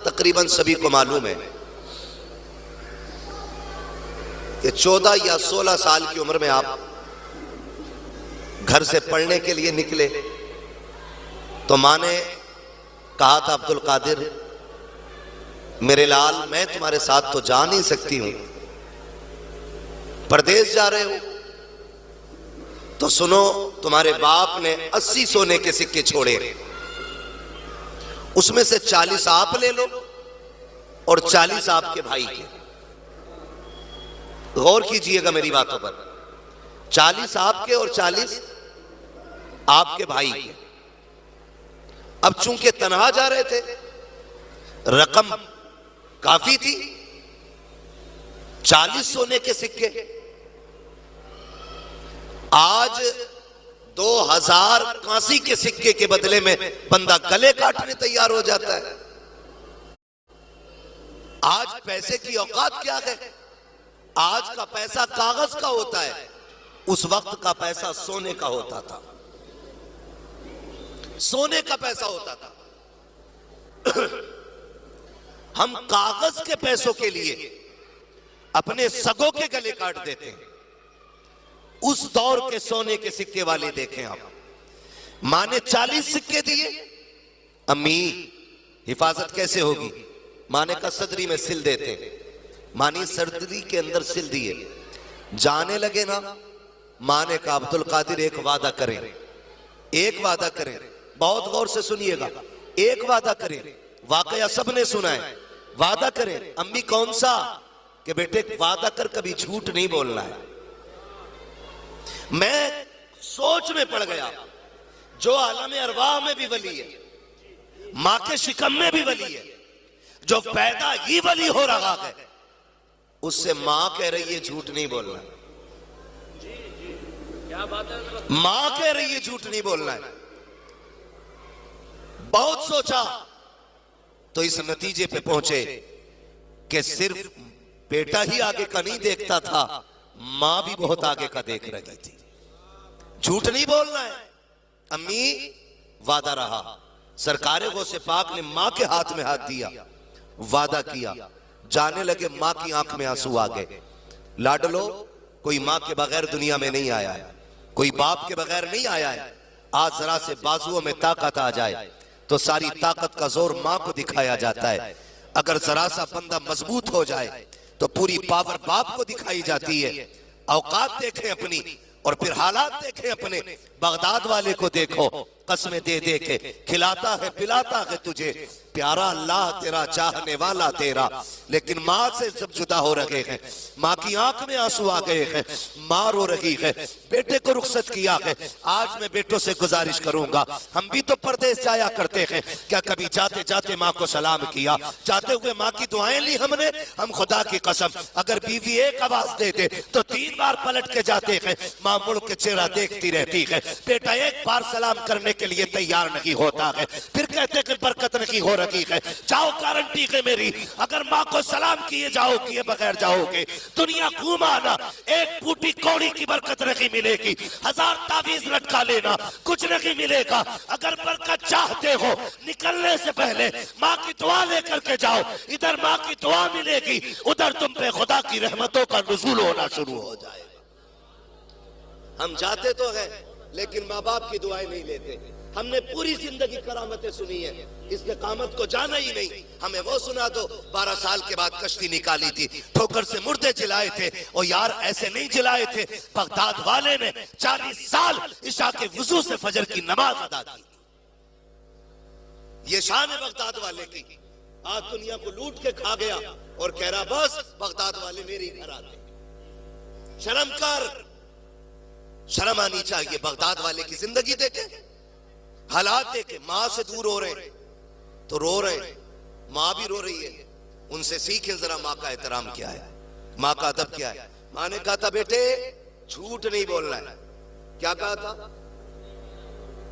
تقریباً سبھی کو معلوم ہے کہ 14 یا 16 سال کی عمر میں آپ گھر سے پڑھنے کے لیے نکلے تو ماں نے کہا تھا عبد القادر میرے لال میں تمہارے ساتھ تو جا نہیں سکتی ہوں، پردیس جا رہے ہو تو سنو تمہارے باپ نے 80 سونے کے سکے چھوڑے، اس میں سے 40 آپ لے لو اور 40 آپ کے بھائی کے۔ غور کیجئے گا میری باتوں پر، 40 آپ کے اور 40 آپ کے بھائی کے۔ اب چونکہ تنہا جا رہے تھے، رقم کافی تھی، 40 سونے کے سکے، آج 2000 کانسی کے سکے کے بدلے میں بندہ گلے کاٹنے تیار ہو جاتا ہے۔ آج پیسے کی اوقات کیا ہے؟ آج کا پیسہ کاغذ کا ہوتا ہے، اس وقت کا پیسہ سونے کا ہوتا تھا، سونے کا پیسہ ہوتا تھا۔ ہم کاغذ کے پیسوں کے لیے اپنے سگوں کے گلے کاٹ دیتے ہیں۔ اس دور کے سونے کے سکے والے دیکھیں آپ، ماں نے 40 سکے دیے، امی حفاظت کیسے ہوگی؟ ماں نے کہا صدری میں سل دیتے، ماں نے صدری کے اندر سل دیے، جانے لگے نا، ماں نے کہا عبد القادر ایک وعدہ کریں، ایک وعدہ کریں، بہت غور سے سنیے گا، ایک وعدہ کریں، واقعہ سب نے سنا ہے، وعدہ کریں۔ امی کون سا؟ کہ بیٹے وعدہ کر کبھی جھوٹ نہیں بولنا ہے۔ میں سوچ میں پڑ گیا، جو عالم ارواح میں بھی ولی ہے، ماں کے شکم میں بھی ولی ہے، جو پیدا ہی ولی ہو رہا ہے، اس سے ماں کہہ رہی ہے جھوٹ نہیں بولنا ہے، ماں کہہ رہی ہے جھوٹ نہیں بولنا ہے۔ بہت سوچا تو اس نتیجے پہ پہنچے کہ صرف بیٹا ہی آگے کا نہیں دیکھتا تھا، ماں بھی بہت آگے کا دیکھ رہی تھی۔ جھوٹ نہیں بولنا ہے، امی وعدہ رہا۔ سرکار غوث پاک نے ماں کے ہاتھ میں ہاتھ دیا، وعدہ کیا، جانے لگے، ماں کی آنکھ میں آنسو آ گئے۔ لاڈلو، کوئی ماں کے بغیر دنیا میں نہیں آیا ہے، کوئی باپ کے بغیر نہیں آیا ہے۔ آج ذرا سے بازوؤں میں طاقت آ جائے تو ساری طاقت کا زور ماں کو دکھایا جاتا ہے، اگر ذرا سا بندہ مضبوط ہو جائے تو پوری پاور باپ کو دکھائی جاتی ہے۔ اوقات دیکھیں اپنی اور پھر حالات دیکھیں اپنے۔ بغداد والے کو دیکھو، قسمیں دے دے کے کھلاتا ہے پلاتا ہے تجھے، پیارا اللہ تیرا چاہنے والا تیرا، لیکن ماں سے جب جدا ہو رہے ہیں، ماں کی آنکھ میں آنسو آ گئے ہیں، ماں رو رہی ہے، بیٹے کو رخصت کیا ہے۔ آج میں بیٹوں سے گزارش کروں گا، ہم بھی تو پردیس جایا کرتے ہیں، کیا کبھی جاتے جاتے ماں کو سلام کیا؟ جاتے ہوئے ماں کی دعائیں لی ہم نے؟ ہم خدا کی قسم اگر بیوی ایک آواز دے دے تو 3 بار پلٹ کے جاتے ہیں، ماں مڑ کے چہرہ دیکھتی رہتی ہے۔ بیٹا ایک بار سلام کرنے کے لیے تیار نہیں ہوتا ہے، پھر کہتے کہ برکت نہیں ہو رہی ہے۔ جاؤ، گارنٹی ہے میری، اگر ماں کو سلام کیے جاؤ کیے بغیر جاؤ گے، دنیا گھومانا، ایک پھوٹی کوڑی کی برکت نہیں ملے گی، 1000 تعویذ لٹکا لینا، کچھ نہیں ملے گا۔ اگر برکت چاہتے ہو، نکلنے سے پہلے ماں کی دعا لے کر کے جاؤ، ادھر ماں کی دعا ملے گی، ادھر تم پہ خدا کی رحمتوں کا نزول ہونا شروع ہو جائے گا۔ ہم جاتے تو ہیں لیکن ماں باپ کی دعائیں نہیں لیتے۔ ہم نے پوری زندگی کرامتیں سنی ہیں، استقامت کو جانا ہی نہیں۔ ہمیں وہ سنا دو 12 سال کے بعد کشتی نکالی تھی، ٹھوکر سے مردے جلائے تھے، اور یار ایسے نہیں جلائے تھے، بغداد والے نے 40 سال عشاء کے وضو سے فجر کی نماز ادا کی۔ یہ شان ہے بغداد والے کی۔ آج دنیا کو لوٹ کے کھا گیا اور کہہ رہا بس بغداد والے میرے ہی گھر آتے۔ شرم کر، شرم آنی چاہیے۔ بغداد والے کی زندگی دیکھیں، حالات دیکھیں، ماں سے دور ہو رہے ہیں تو رو رہے ہیں، ماں بھی رو رہی ہے۔ ان سے سیکھیں ذرا ماں کا احترام کیا ہے، ماں کا ادب کیا ہے۔ ماں نے کہا تھا بیٹے جھوٹ نہیں بولنا ہے۔ کیا کہا تھا؟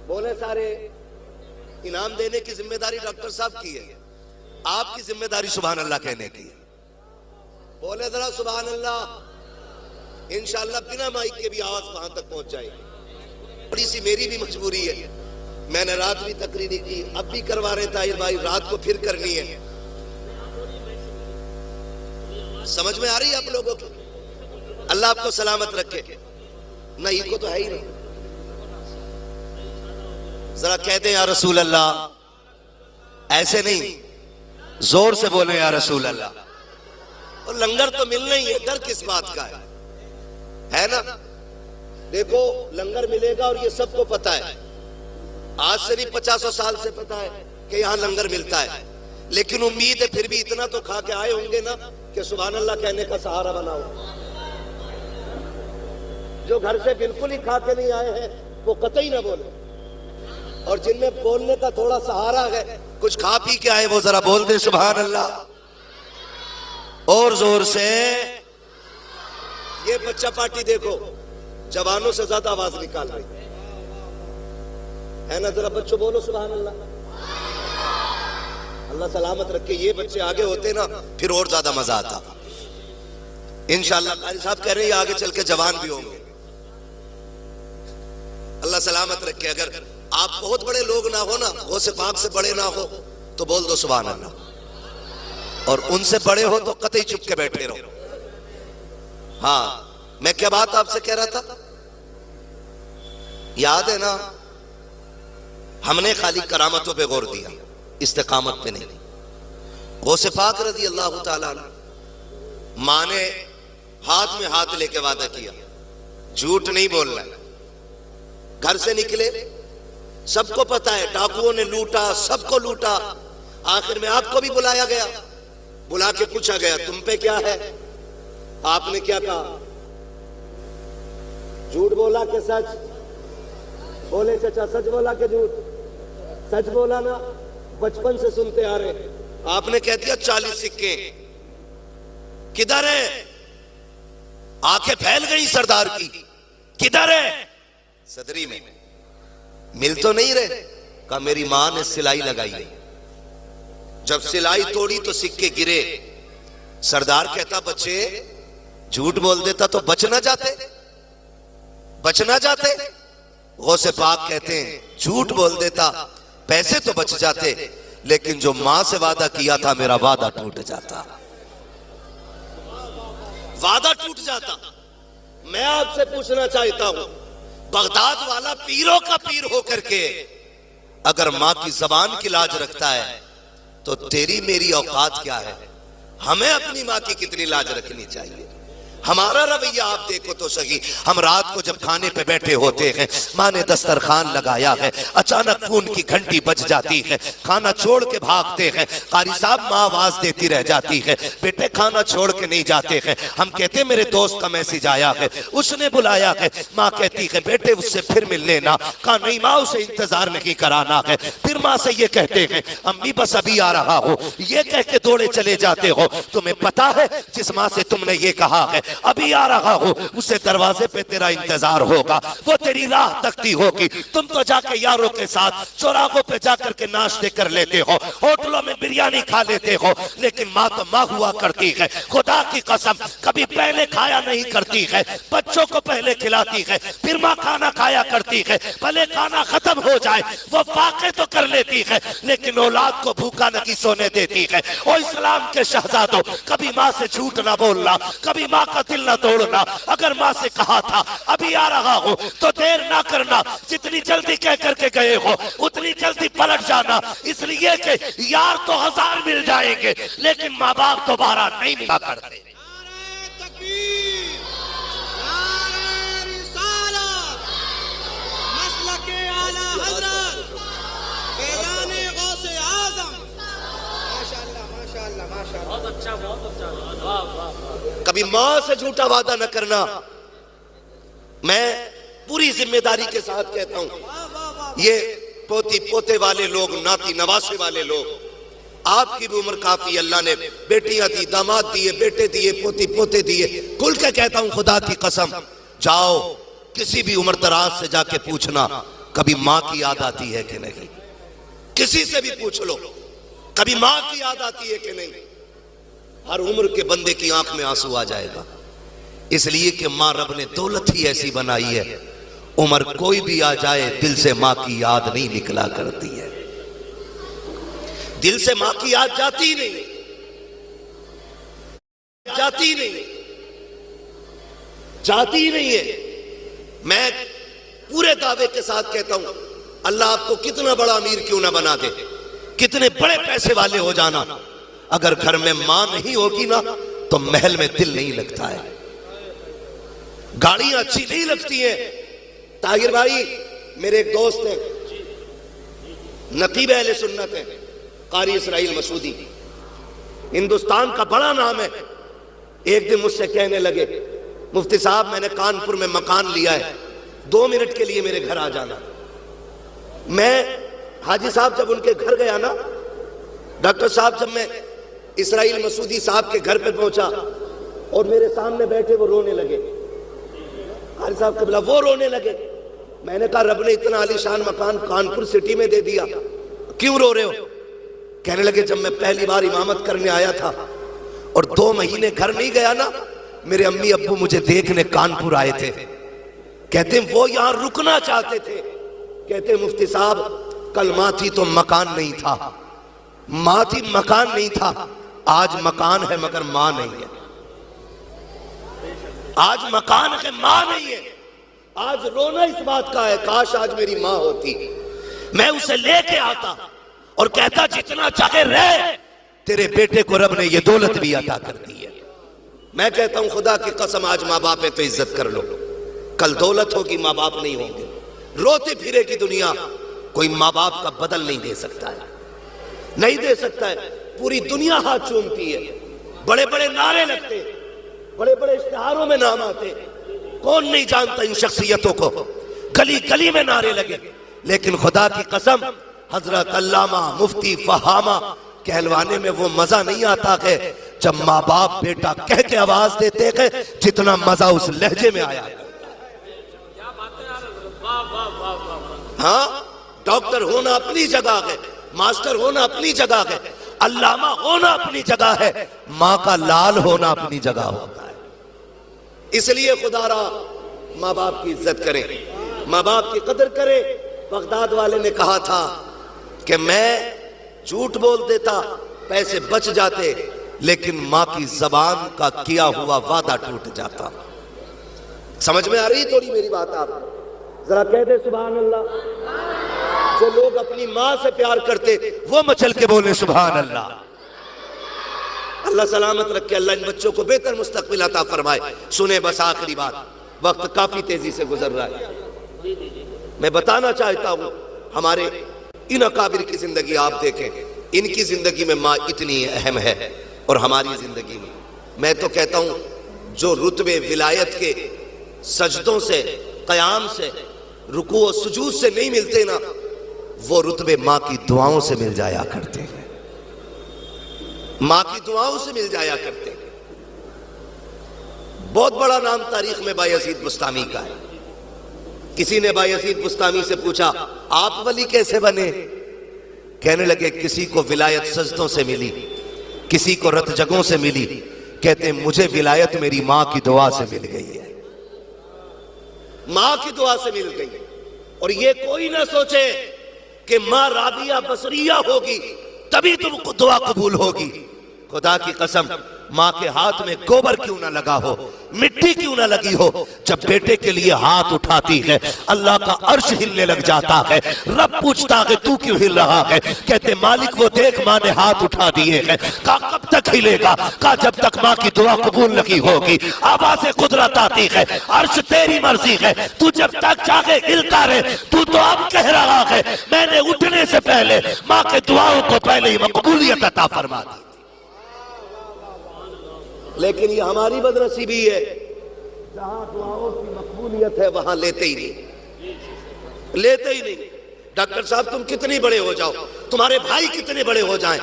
بولے سارے، انعام دینے کی ذمہ داری ڈاکٹر صاحب کی ہے، آپ کی ذمہ داری سبحان اللہ کہنے کی ہے۔ بولے ذرا سبحان اللہ، انشاءاللہ بنا مائک کے بھی آواز وہاں تک پہنچ جائے گی۔ بڑی سی میری بھی مجبوری ہے، میں نے رات بھی تقریری کی، اب بھی کروا رہے طاہر بھائی، رات کو پھر کرنی ہے۔ سمجھ میں آ رہی ہے آپ لوگوں کو؟ اللہ آپ کو سلامت رکھے. نہیں کو تو ہے ہی نہیں. ذرا کہتے ہیں یا رسول اللہ. ایسے نہیں, زور سے بولے یا رسول اللہ. اور لنگر تو ملنا ہی ہے, ڈر کس بات کا ہے نا. دیکھو لنگر ملے گا اور یہ سب کو پتا ہے, آج سے نہیں 50 سال سے پتا ہے کہ یہاں لنگر ملتا ہے. لیکن امید ہے پھر بھی اتنا تو کھا کے آئے ہوں گے نا کہ سبحان اللہ کہنے کا سہارا بناؤ. جو گھر سے بالکل ہی کھا کے نہیں آئے ہیں وہ قطعی نہ بولے, اور جن میں بولنے کا تھوڑا سہارا ہے, کچھ کھا پی کے آئے, وہ ذرا بول دے سبحان اللہ اور زور سے. یہ بچہ پارٹی دیکھو جوانوں سے زیادہ آواز نکال رہی ہے نا. ذرا بچوں بولو سبحان اللہ. اللہ سلامت رکھے. یہ بچے آگے ہوتے نا پھر اور زیادہ مزہ آتا انشاءاللہ. قاری صاحب کہہ رہے ہیں آگے چل کے جوان بھی ہوں گے. اللہ سلامت رکھے. اگر آپ بہت بڑے لوگ نہ ہو نا, غوث پاک سے بڑے نہ ہو, تو بول دو سبحان اللہ, اور ان سے بڑے ہو تو قطعی چپ کے بیٹھے رہو. ہاں میں کیا بات آپ سے کہہ رہا تھا, یاد ہے نا؟ ہم نے خالی کرامتوں پہ غور دیا, استقامت پہ نہیں. غوث پاک رضی اللہ تعالیٰ عنہ, ماں نے ہاتھ میں ہاتھ لے کے وعدہ کیا جھوٹ نہیں بولنا. گھر سے نکلے, سب کو پتا ہے ڈاکوؤں نے لوٹا, سب کو لوٹا. آخر میں آپ کو بھی بلایا گیا, بلا کے پوچھا گیا تم پہ کیا ہے. آپ نے کیا کہا؟ جھوٹ بولا کہ سچ بولے؟ چچا سچ بولا کہ جھوٹ؟ سچ بولا نا, بچپن سے سنتے آ رہے. آپ نے کہہ دیا 40 سکے. کدھر ہے؟ آنکھیں پھیل گئی سردار کی. کدھر ہے؟ صدری میں. مل تو نہیں رہے. کہا میری ماں نے سلائی لگائی ہے. جب سلائی توڑی تو سکے گرے. سردار کہتا بچے جھوٹ بول دیتا تو بچ نہ جاتے, بچ نہ جاتے. غوث پاک کہتے ہیں جھوٹ بول دیتا پیسے تو بچ جاتے, لیکن جو ماں سے وعدہ کیا تھا میرا وعدہ ٹوٹ جاتا, وعدہ ٹوٹ جاتا. میں آپ سے پوچھنا چاہتا ہوں, بغداد والا پیروں کا پیر ہو کر کے اگر ماں کی زبان کی لاج رکھتا ہے تو تیری میری اوقات کیا ہے؟ ہمیں اپنی ماں کی کتنی لاج رکھنی چاہیے. ہمارا رویہ آپ دیکھو تو صحیح. ہم رات کو جب کھانے پہ بیٹھے ہوتے ہیں, ماں نے دسترخوان لگایا ہے, اچانک فون کی گھنٹی بج جاتی ہے, کھانا چھوڑ کے بھاگتے ہیں. قاری صاحب ماں آواز دیتی رہ جاتی ہے بیٹے کھانا چھوڑ کے نہیں جاتے ہیں. ہم کہتے ہیں میرے دوست کا میسج آیا ہے, اس نے بلایا ہے. ماں کہتی ہے بیٹے اس سے پھر مل لینا. کہا نہیں ماں اسے انتظار نہیں کرانا ہے. پھر ماں سے یہ کہتے ہیں امی بس ابھی آ رہا ہو, یہ کہہ کے دوڑے چلے جاتے ہو. تمہیں پتا ہے جس ماں سے تم نے یہ کہا ہے ابھی آ رہا ہو, اسے دروازے پہ تیرا انتظار ہوگا, وہ تیری راہ تکتی ہوگی. تم تو جا کے یاروں کے ساتھ چوراہوں پہ جا کر کے ناشتے کر لیتے ہو, ہوٹلوں میں بریانی کھا لیتے ہو, لیکن ماں تو ماں ہوا کرتی ہے. خدا کی قسم کبھی پہلے کھایا نہیں کرتی ہے, بچوں کو پہلے کھلاتی ہے, پھر ماں کھانا کھایا کرتی ہے. بھلے کھانا ختم ہو جائے وہ فاقے تو کر لیتی ہے, لیکن اولاد کو بھوکا نہیں سونے دیتی ہے. او اسلام کے شہزادوں, کبھی ماں سے جھوٹ نہ بولنا, کبھی ماں کا دل نہ توڑنا. اگر ماں سے کہا تھا ابھی آ رہا ہو تو دیر نہ کرنا, جتنی جلدی کہہ کر کے گئے ہو اتنی جلدی پلٹ جانا. اس لیے کہ یار تو 1000 مل جائیں گے لیکن ماں باپ دوبارہ نہیں ملا کرتے. کبھی ماں سے جھوٹا وعدہ نہ کرنا. میں پوری ذمہ داری کے ساتھ کہتا ہوں, یہ پوتی پوتے والے لوگ, ناتی نواسے والے لوگ, آپ کی بھی عمر کافی, اللہ نے بیٹیاں دی, داماد دیے, بیٹے دیے, پوتی پوتے دیے. کھل کے کہتا ہوں خدا کی قسم, جاؤ کسی بھی عمر دراز سے جا کے پوچھنا کبھی ماں کی یاد آتی ہے کہ نہیں. کسی سے بھی پوچھ لو کبھی ماں کی یاد آتی ہے کہ نہیں. ہر عمر کے بندے کی آنکھ میں آنسو آ جائے گا, اس لیے کہ ماں رب نے دولت ہی ایسی بنائی ہے, عمر کوئی بھی آ جائے دل سے ماں کی یاد نہیں نکلا کرتی ہے. دل سے ماں کی یاد جاتی نہیں. جاتی نہیں، جاتی ہی نہیں ہے۔ میں پورے دعوے کے ساتھ کہتا ہوں، اللہ آپ کو کتنا بڑا امیر کیوں نہ بنا دے، کتنے بڑے پیسے والے ہو جانا، اگر گھر میں ماں نہیں ہوگی نا تو محل میں دل نہیں لگتا ہے، گاڑیاں اچھی نہیں لگتی ہیں۔ طاہر بھائی میرے ایک دوست ہیں، نقیب اہل سنت ہیں، قاری اسرائیل مسعودی، ہندوستان کا بڑا نام ہے۔ ایک دن مجھ سے کہنے لگے، مفتی صاحب میں نے کانپور میں مکان لیا ہے، 2 منٹ کے لیے میرے گھر آ جانا۔ میں حاجی صاحب جب ان کے گھر گیا نا، ڈاکٹر صاحب جب میں اسرائیل مسعودی صاحب کے گھر پہ پہنچا اور میرے سامنے بیٹھے وہ رونے لگے، حاجی صاحب قبلہ وہ رونے لگے۔ میں نے کہا رب نے اتنا عالی شان مکان کانپور سٹی میں دے دیا، کیوں رو رہے ہو؟ کہنے لگے جب میں پہلی بار امامت کرنے آیا تھا اور 2 مہینے گھر نہیں گیا نا، میرے امی ابو مجھے دیکھنے کانپور آئے تھے، کہتے ہیں وہ یہاں رکنا چاہتے تھے، کہتے ہیں مفتی صاحب کل ماں تھی تو مکان نہیں تھا، ماں تھی مکان نہیں تھا، آج مکان ہے مگر ماں نہیں ہے، آج مکان ہے ماں نہیں ہے۔ آج رونا اس بات کا ہے کاش آج میری ماں ہوتی، میں اسے لے کے آتا اور کہتا جتنا چاہے رہ، تیرے بیٹے کو رب نے یہ دولت بھی عطا کر دی ہے۔ میں کہتا ہوں خدا کی قسم آج ماں باپ ہے تو عزت کر لو، کل دولت ہوگی ماں باپ نہیں ہوں گے۔ روتے پھرے کی دنیا کوئی ماں باپ کا بدل نہیں دے سکتا ہے، نہیں دے سکتا ہے۔ پوری دنیا ہاتھ چومتی ہے، بڑے بڑے نعرے لگتے، بڑے بڑے اشتہاروں میں نام آتے، کون نہیں جانتا ان شخصیتوں کو، گلی گلی میں نعرے لگے، لیکن خدا کی قسم حضرت علامہ مفتی فہامہ کہلوانے میں وہ مزہ نہیں آتا ہے جب ماں باپ بیٹا کہہ کے آواز دیتے ہیں جتنا مزہ اس لہجے میں آیا۔ ہاں ڈاکٹر ہونا اپنی جگہ ہے، ماسٹر ہونا اپنی جگہ ہے، علامہ ہونا اپنی جگہ ہے، ماں کا لال ہونا اپنی جگہ ہوتا ہے۔ اس لیے خدا را ماں باپ کی عزت کریں، ماں باپ کی قدر کریں۔ بغداد والے نے کہا تھا کہ میں جھوٹ بول دیتا پیسے بچ جاتے، لیکن ماں کی زبان کا کیا ہوا وعدہ ٹوٹ جاتا۔ سمجھ میں آ رہی تھوڑی میری بات؟ آپ ذرا کہہ دے سبحان اللہ۔ جو لوگ اپنی ماں سے پیار کرتے وہ مچل کے بولے سبحان اللہ۔ اللہ سلامت رکھے، اللہ ان بچوں کو بہتر مستقبل عطا فرمائے۔ سنیں بس آخری بات، وقت کافی تیزی سے گزر رہا ہے۔ میں بتانا چاہتا ہوں ہمارے ان اکابر کی زندگی آپ دیکھیں، ان کی زندگی میں ماں اتنی اہم ہے اور ہماری زندگی میں تو کہتا ہوں جو رتبے ولایت کے سجدوں سے، قیام سے، رکوع و سجود سے نہیں ملتے نا، وہ رتبے ماں کی دعاؤں سے مل جایا کرتے ہیں، ماں کی دعاؤں سے مل جایا کرتے ہیں۔ بہت بڑا نام تاریخ میں بایزید بستامی کا ہے۔ کسی نے بایزید بستامی سے پوچھا آپ ولی کیسے بنے؟ کہنے لگے کسی کو ولایت سجدوں سے ملی، کسی کو رت جگہوں سے ملی، کہتے ہیں مجھے ولایت میری ماں کی دعا سے مل گئی ہے، ماں کی دعا سے مل گئی ہے۔ اور یہ کوئی نہ سوچے کہ ماں رابعہ بصریہ ہوگی تبھی تم کو دعا قبول ہوگی۔ خدا کی قسم ماں کے ہاتھ میں گوبر کیوں نہ لگا ہو، مٹی کیوں نہ لگی ہو، جب بیٹے کے لیے ہاتھ اٹھاتی ہے اللہ کا عرش ہلنے لگ جاتا ہے۔ رب پوچھتا ہے تو کیوں ہل رہا ہے؟ کہتے مالک وہ دیکھ ماں نے ہاتھ اٹھا دیے ہیں۔ کہا کب تک ہلے گا؟ کہا جب تک ماں کی دعا قبول نہیں ہوگی۔ آواز قدرت آتی ہے، عرش تیری مرضی ہے، تو جب تک چاہے ہلتا رہے۔ تو اب کہہ رہا ہے میں نے اٹھنے سے پہلے ماں کے دعاؤں کو پہلے ہی مقبولیت عطا فرما دی۔ لیکن یہ ہماری بدنصیبی ہے، جہاں دعاؤں کی مقبولیت ہے وہاں لیتے ہی نہیں، لیتے ہی نہیں۔ ڈاکٹر صاحب تم کتنے بڑے ہو جاؤ، تمہارے بھائی کتنے بڑے ہو جائیں،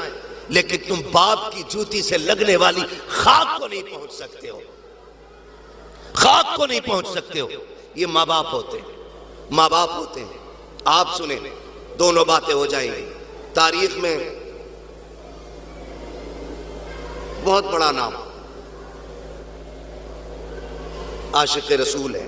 لیکن تم باپ کی جوتی سے لگنے والی خاک کو نہیں پہنچ سکتے ہو، خاک کو نہیں پہنچ سکتے ہو۔ یہ ماں باپ ہوتے ہیں، ماں باپ ہوتے ہیں۔ آپ سنیں دونوں باتیں ہو جائیں گی۔ تاریخ میں بہت بڑا نام عاشق رسول ہے،